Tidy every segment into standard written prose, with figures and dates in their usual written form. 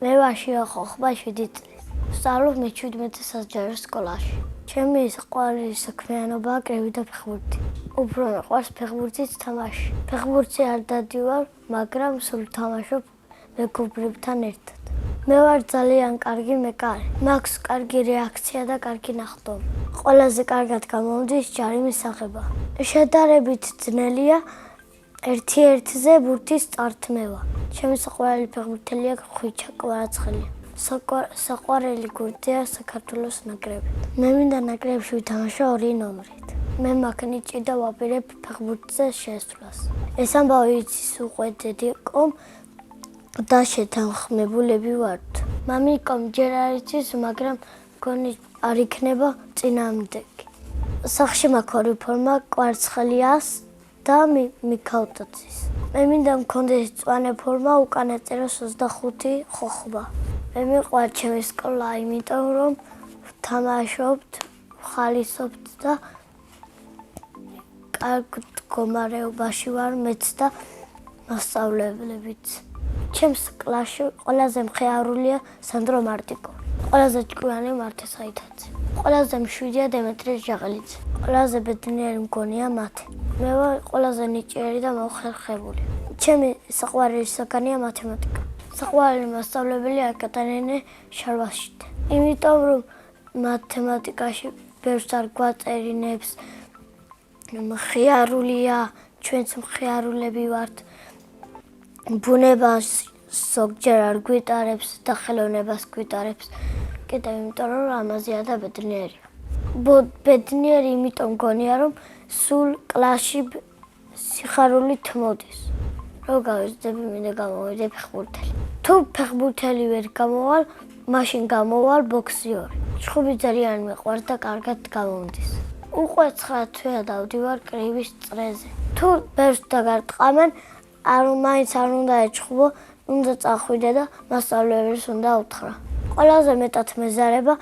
მე ვარ ხოხბა 7 წლის. ვსწავლობ მე-17 სასჯარო სკოლაში. ჩემი საყვარელი საქმიანობაა კრები და ფეხბურთი. უფრო მეყვარს ფეხბურთის თამაში. ფეხბურთი არ დადივარ, მაგრამ სულ ვთამაშობ მეგობრებთან ერთად. მე ვარ ძალიან კარგი მეკარე. მაქვს კარგი რეაქცია და კარგი ნახტომი. ყველაზე კარგად გამომდის ჯარიმის აღება. შედარებით ძნელია ერთ-ერთზე ბურთის წართმევა. ჩემი საყვარელი ფეხბურთელია ხვიჩა კვარაცხელია. საყვარელი გუნდია საქართველოს ნაკრები. მე მინდა ნაკრებში ვითამაშო 2 ნომრით. მე მაგნიჭი და ვაპირებ ფეხბურთზე შესვლას. ეს ამბავი იცის უკვე დედიკომ და შეთანხმებულები ვართ. მამიკომ ჯერ არ იცის, მაგრამ მგონი არ იქნება წინამძღოლი. სახლში მაქვს 2 ფორმა, კვარაცხელიას და მიქაუტაძის. მე მინდა მქონდეს მწვანე ფორმა, უკანა წეროს 25 ხოხბა. მე მიყვარს ჩემი სკოლა, იმიტომ რომ ვთამაშობთ, ვხალისობთ და კარგ მდგომარეობაში ვარ მეც და მასწავლებლებიც. ჩემს კლასში ყველაზე მხიარულია სანდრო მარტიკოვი. ყველაზე ჭკვიანი მართე საითაძე. ყველაზე მშვიდია დემეტრე ჟაღელიძე. ყველაზე ბედნიერი მგონია მათე. მე ვარ ყველაზე ნიჭიერი და მოხერხებული. ჩემი საყვარელი საგანია მათემატიკა. საყვარელი მასწავლებელია ეკატერინე შარვაშიძე. იმიტომ რომ მათემატიკაში ბევრს არ გვაწერინებს, მხიარულია, ჩვენც მხიარულები ვართ. ბუნებას ზოგჯერ არ გვიტარებს და ხელოვნებას გვიტარებს. კიდევ იმიტომ რომ ამაზეა და ბედნიერია. ბედნიერი იმიტომ მგონია რომ სულ კლასში სიხარულით მოდის. რო გავიზრდები მინდა გამოვიდე ფეხბურთელი. თუ ფეხბურთელი ვერ გამოვალ, მაშინ გამოვალ ბოქსიორი. ჩხუბი ძალიან მიყვარს და კარგად გამომდის. უკვე 9 თვეა დავდივარ კრივის წრეზე. თუ ბევრს დაგარტყამენ, მაინც არ უნდა ეჩხუბო, უნდა წახვიდე და მასწავლებელს უნდა უთხრა. ყველაზე მეტად მეზარება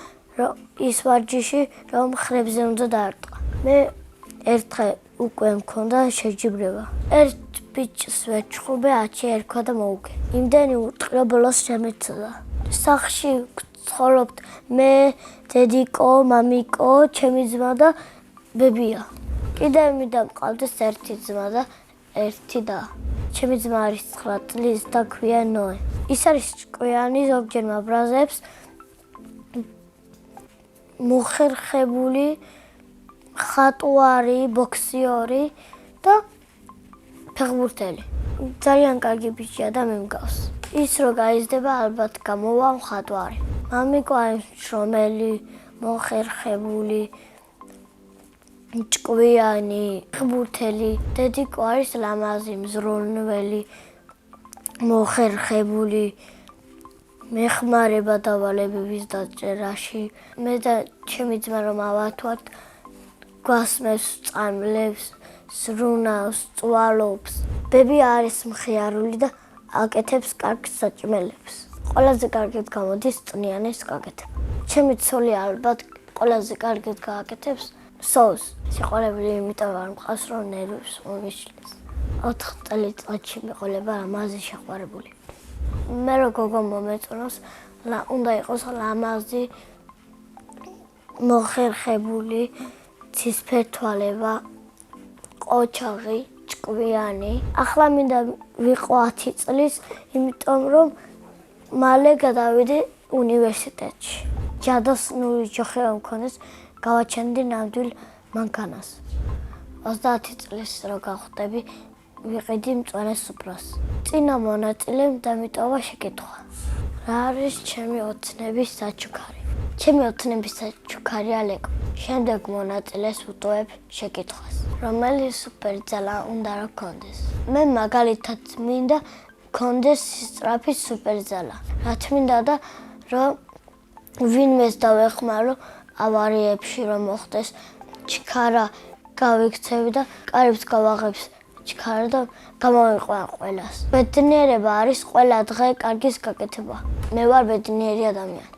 ის ვარჯიში, რომ ხრებზე უნდა დაარტყა. მე ერთხელ უკვე მქონდა შეჯიბრება. ერთ ბიჭს ვეჩხუბე, ათში ერქვა და მოუგე. იმდენი უტყიო ბოლოს შემეცდა. სახლში ცხოვრობთ მე, დედიკო, მამიკო, ჩემი ძმა და ბებია. კიდევ მინდა მყავდეს ერთი ძმა და ერთი და. ჩემი ძმა არის 9 წლის და ქვია ნოე. ის არის ჭკვიანი, ზოგჯერ მაბრაზებს, მოხერხებული, ხატვარი, ბოქსიორი და ფეხბურთელი. ძალიან კარგი ბიჭია და მე მგავს. ის რო გაიზრდება, ალბათ გამოვა მხატვარი. მამიკო არის შრომელი, მოხერხებული, ჭკვიანი, ფეხბურთელი. დედიკო არის ლამაზი, მზრუნველი, მოხერხებული. მეხმარება დავალებების დაჭერაში. მე და ჩემი ძმა რომ ავათვართ, გვასმევს, წამლებს, ზრუნავს, წვალობს. ბები არის მხიარული და აკეთებს კარგ საჭმელებს. ყველაზე კარგად გამოდის წნიანის გაკეთება. ჩემი ცოლი ალბათ ყველაზე კარგად გააკეთებს სოუსს. სიყვარული იმიტომ არ მყავს, რომ ნერვებს მომიშლის. 4 წელიწადში მეყოლება ამაზე შეყვარებული. მე რო გოგო მომეწონოს, უნდა იყოს ლამაზი, მოხერხებული, ცისფერთვალება, ყოჩაღი, ჭკვიანი. ახლა მინდა ვიყო 10 წლის, იმიტომ რომ მალე გადავიდე უნივერსიტეტში. ჯადოსნური ჯოხი რომ მქონდეს, გავაჩენდი ნამდვილ მანქანას. 30 წლის რო გავხდები, ვიყიდი მწვანე სუფრას. წინა მონაწილემ დამიტოვა შეკითხვა. რა არის ჩემი ოცნების საჩუქარი? ჩემი ოცნების საჩუქარია ლეკო. შემდეგ მონაწილეს ვუტოვებ შეკითხვას. რომელი სუპერძალა უნდა რა გქონდეს? მე მაგალითად მინდა გქონდეს სწრაფი სუპერძალა. რაც მინდა და რომ ვინმეს დავეხმარო ავარიებში რომ მოხდეს, ჩქარა გავიქცევი და კარებს გავაღებს ჩქარა და გამოვიყვან ყველას. ბედნიერება არის ყველა დღე კარგის გაკეთება. მე ვარ ბედნიერი ადამიანი.